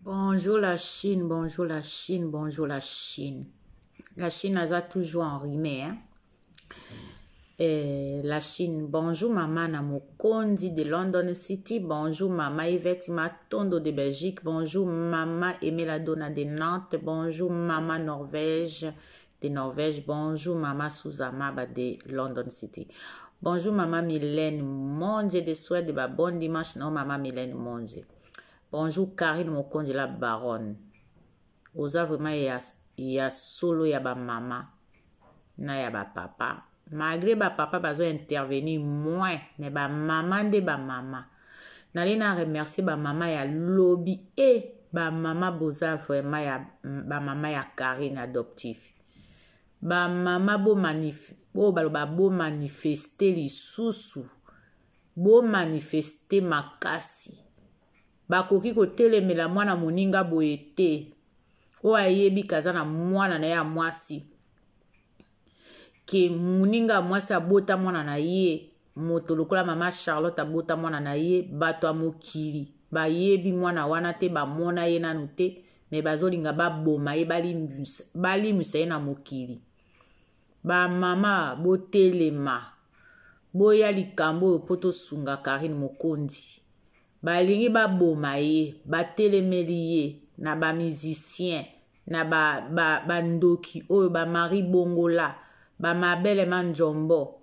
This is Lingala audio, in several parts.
Bonjour la Chine, bonjour la Chine, bonjour la Chine. La Chine a toujours enrhumé. Hein? La Chine, bonjour maman Namokondi de London City, bonjour maman Yvette Matondo de Belgique, bonjour maman Emela Dona de Nantes, bonjour maman Norvège de Norvège, bonjour maman Suzamaba de London City. Bonjour maman Mylène Monde de Suède, bon dimanche, non maman Mylène Monde. Bonjour Karine Mokonji la baronne. Oza vraiment il y a solo ya ba maman na ya ba papa. Malgré ba papa bazo intervenir moins mais ba maman de ba maman. Nali na remercier ba maman ya lobby et ba maman boza vraiment ya ba maman ya Karine adoptif. Ba maman bo manifester lisusu. Bo manifester makasi. Bakoki kotelemela mwana moninga boye te o ayebi kaza na mwana na ya mwasi ke moninga mwasi abota mwana na ye moto lokola mama Charlotte abota mwana na ye bato amokili bayebi mwana wana te bamona ye nanu te me bazolinga baboma ye balimwisa ye na mokili ba mama botelema boya likambo oyo po tosunga Karine Mokondi balingi baboma ye batelemeli ye na ba musicien na bandoki oyo ba mari bongola ba mabele manjombo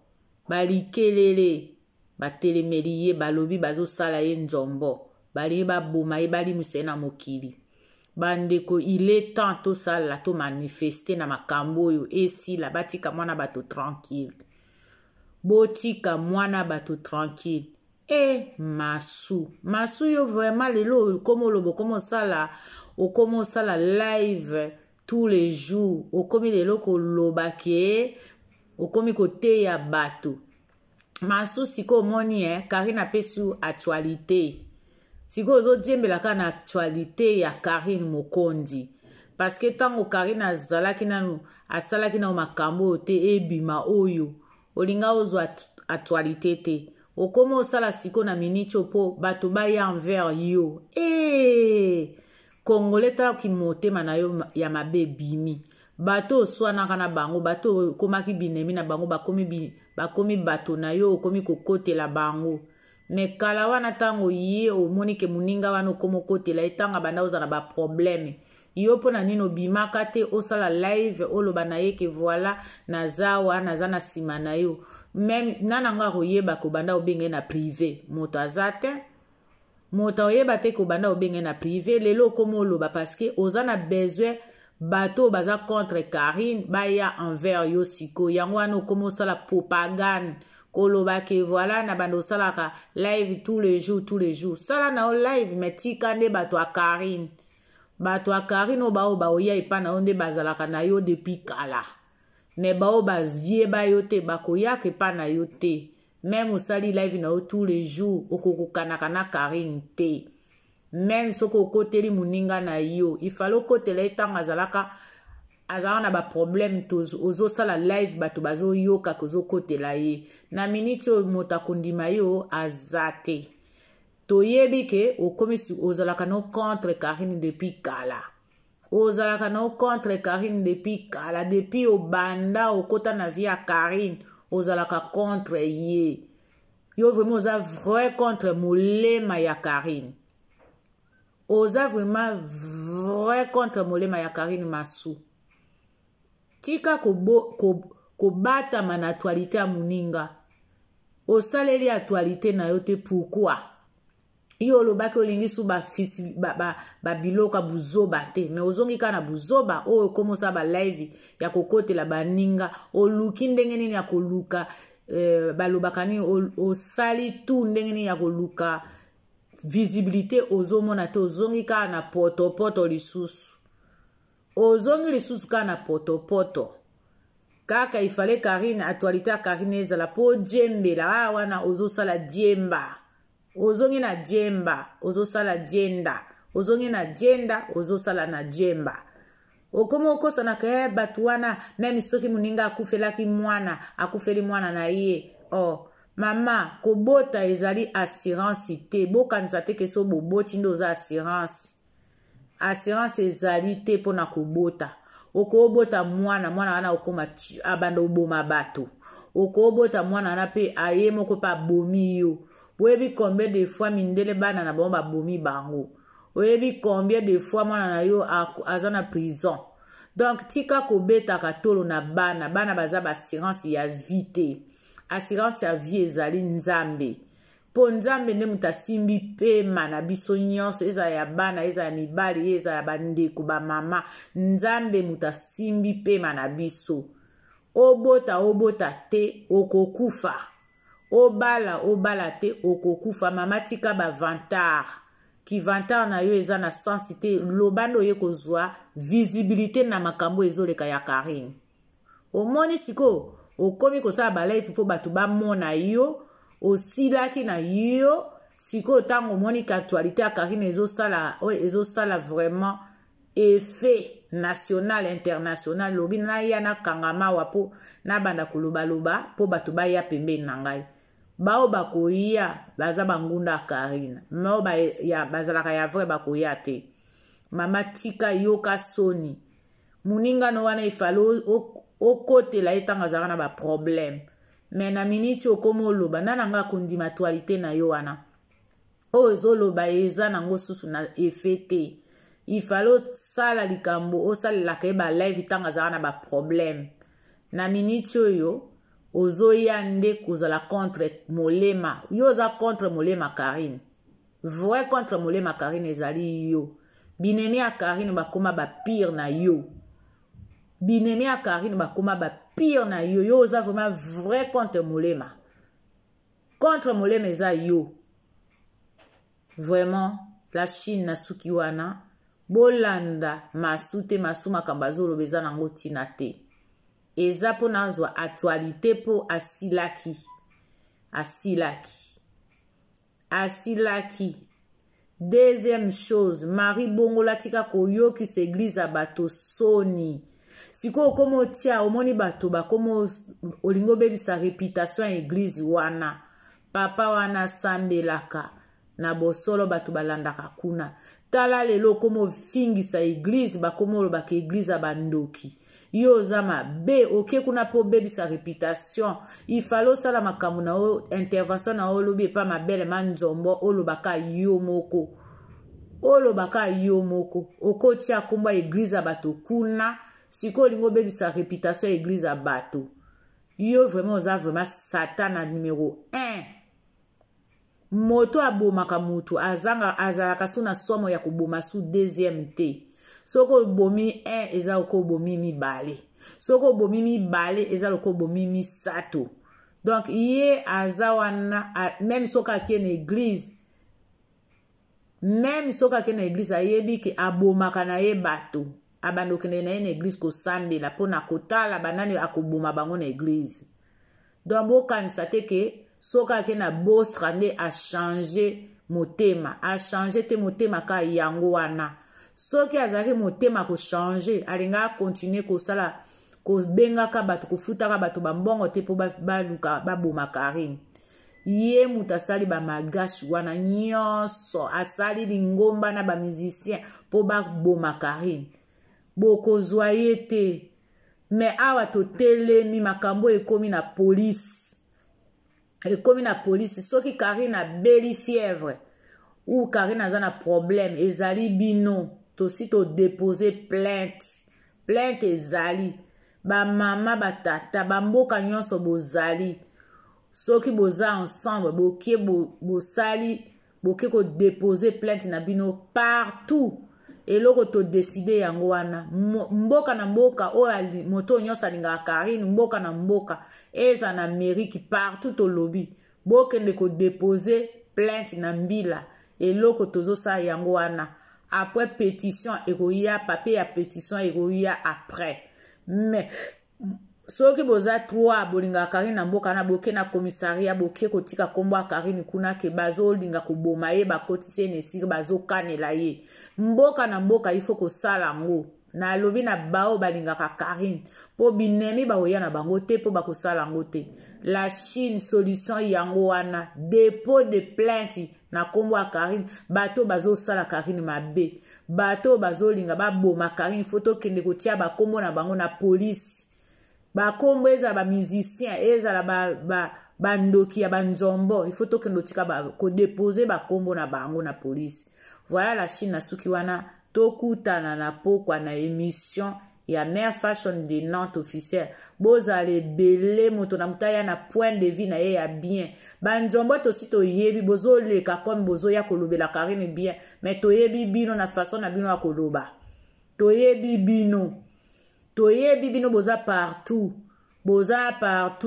balikelele batelemeli ye balobi bazosala ye nzombo balingi baboma ye balimwisa na mokili bandeko il est temps tosala to manifester na makambo oyo esila batika mwana bato tranquille botika mwana bato tranquille. Masu yo vraiment lelo comme ça live tous les jours okomi lelo ko lobake okomi kote ya bato masu siko moni Karine apesu actualité siko ozo diembela ka na actualité ya Karine Mokondi parce que tango Karine azalaki nanu asalaki na makambo te ebima oyo olinga ozo actualité te okomo osala siko na miniti opo bato baya envers yo Congolais talaki motema na yo ya mabe bimi bato oswanaka na bango bato komaki binemi na bango bakomi bato na yo okomi kokotela bango me kala wana tango ye omoni ke moninga wana okomo kotela etanga banda ozala ba problème yo po na nino bimaka te osala live oloba na ye ke voilà naza na sima na yo même nananga koyeba ko banda obenge na privé moto azate moto oyeba te ko banda obenge na privé lelo komo loba parce que ozana besoin bato baza contre Karine baya envers yo siko yango wana komo sala propagande koloba ke voilà na bando salaka live tous les jours sala na live metika nde bato a Karine oba oya ipana onde bazalaka na yo depuis kala mais bao bazie ba yo te bakoyaka epa na yo te même osali live na yo tous les jours okokokanaka na Karine te même soko okoteli moninga na yo ifale okotela etanga azalaka na ba problème ozosala live bato bazoyoka kozokotela ye na miniti oyo moto akondima yo aza te toyebi ke okomisi ozalaka no contre Karine depuis kala ozalaka no contre Karine depuis kala depuis obanda okota na vie ya Karine ozalaka contre ye yo vraiment oza vrai contre molema ya Karine oza vraiment vrai contre molema ya Karine masu tika kobatama na actualité ya moninga osaleli actualité na yo te pourquoi yo lobaki olingi su babiloka buzoba te me ozongi ka na buzoba oyo komosa ba live ya kokotela baninga oluki ndenge nini ya koluka balobaka nini osali tu ndenge nini ya koluka visibilité ozomona te ozongi ka na potopoto lisusu ozongi lisusu ka na potopoto kaka ifale Karine actualité ya Karine ezala po diembela wana ozosala diemba ozongi na diemba ozosala dienda ozongi na dienda ozosala na diemba okomo okosana ke bato wana même soki moninga akufeli mwana na ye mama kobota ezali assurance te bokanisa te ke so boboti ndo za assurance assurance ezali te pona kobota okobota mwana wana okoma abanda oboma bato okobota mwana wana pe aye moko pa bomi yo oyebi combien de fois mindele bana na bango babomi bango oyebi combien de fois mwana na yo aza na prison donc tika kobetaka tolo na bana baza ba assurance ya vie te assurance ya vie ezali nzambe po nzambe nde mutu asimbi pema na biso nyonso eza ya bana eza ya mibali eza ya bandeko bamama nzambe mutu asimbi pema na biso obota te okokufa obala te okokufa mama tika bavantar ki vantar na yo eza na sensi te lobanda oye kozwa visibilité na makambo ezoleka ya Karine omoni siko okomi kosala balife mpo bato bamona yo osilaki na yo siko tango omoni actualité ya Karine ezosala vraiment effet national international lobi na ya na kangama wapo na banda koloba po bato baya pembeni na ngai bao bakoya baza bangunda Karine mao ya bazalaka ya vrai bakoya te mama tika yoka soni muninga no wana ifalo okotela etanga zaka na ba problème mais na miniti okomo loba nanga kondima actualité na yo wana ozoloba eza nango susu na effet il fallait sala likambo osala ka ba live tanga zaka na ba problème na miniti oyo ozoya nde kozala contre molema yo za contre molema Karine vrai contre molema Karine ezali yo binemi ya Karine bakoma ba pire na yo binemi ya Karine bakoma ba pire na yo yo oza vraiment vrai contre molema eza yo vraiment la Chine na suki wana bolanda masute masu makambo azoloba eza nango ntina te eza mpo nazwa actualité mpo asilaki deuxième chose Marie bongola tika koyokisa église ya bato soni siko okomo otia omoni bato bakomo olingo bebisa réputation ya église wana papa wana sambelaka na bosolo bato balandaka kuna tala lelo komo fingisa église bakomo lobaka église ya bandoki yo za mabe oke kuna po bebisa réputation il fallait sala makambo na o intervention na o lobi pa mabele manzombo olobaka yo moko okotia komba église ya bato kuna siko lingo bebisa réputation ya église ya bato yo vraiment oza vraiment satana numéro 1 moto abomaka mutu azalaka su na somo ya koboma su deuxième te soko bomi 1 eza oko bomi mibale soko bomi mibale eza loko bomi misato donc ye aza wana même soka ke na église ayebi ke abomaka na ye bato abandokende na ye na église kosambela mpona kotala banani akoboma bango na église donc bokanisa te ke soka ke na bostra nde achange motema achange te motema ka yango wana soki azalaki motema kochange alinga continue kosala kobengaka bato kofutaka bato bambongo te mpo baluka baboma Karine ye mutu asali bamagashi wana nyonso asali lingomba na bamusicien mpo baboma Karine bokozwa ye te me awa totelemi makambo ekomi na polisi soki Karine abeli fièvre ou Karine aza na problème ezali bino tosi to déposer plainte ezali bamama batata bamboka nyonso bozali soki boza ensemble boke bosali boke ko déposer plainte na bino partout eloko to décider yango wana mboka na mboka oyo moto nyonso alingaka Karine mboka na mboka eza na mairie partout to lobby bokende ko déposer plainte na mbila eloko tozosala yango wana après pétition ekoya papier ya pétition ekoya après mais soki boza 3 bolinga Karine na mboka na boke na commissariat boke kotika kombo ya Karine kuna ke bazolinga koboma ye bakotise nesiri bazokanela ye mboka na mboka ifo kosala ngo na lobi na bao balingaka Karine po binemi ba oya na bango te po ba kosala ngo te. La Chine solution yango wana dépôt de plainte na kombo ya Karine bato bazo sala Karine mabe bato bazo linga ba boma Karine photo kende kotia ba kombo na bango na police ba kombo eza ba musicien eza la ba ndoki ya banzombo il faut to kende tika ba ko déposer ba kombo na bango na police. Voilà la Chine na suki wana tokutana na pokwa na émission ya Mère Fashion de Nantes officielle bozale belé moto na mutaya na point de vue na ye ya bien banzombo to sito yebi bozo leka comme bozo ya kolobela Karine bien mais to yebi bino na façon na bino ya koloba to yebi bino boza partout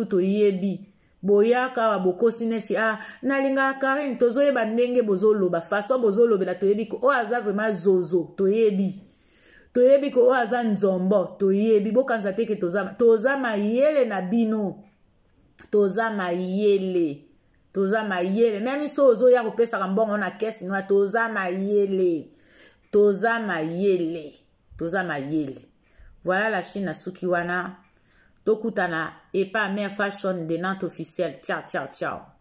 to yebi boyaka wa bokosi neti nalinga Karine tozoyeba ndenge bozoloba façon bozolobela toyebi ko o aza vraiment zozo toyebi ko o aza nzombo toyebi bokanza teke toza mayele na bino toza mayele même so ozoya kopesa mbongo na kesi noa toza mayele. Voilà la Chine na suki wana tokutana epa Mère Fashion de Nantes officielle. Ciao.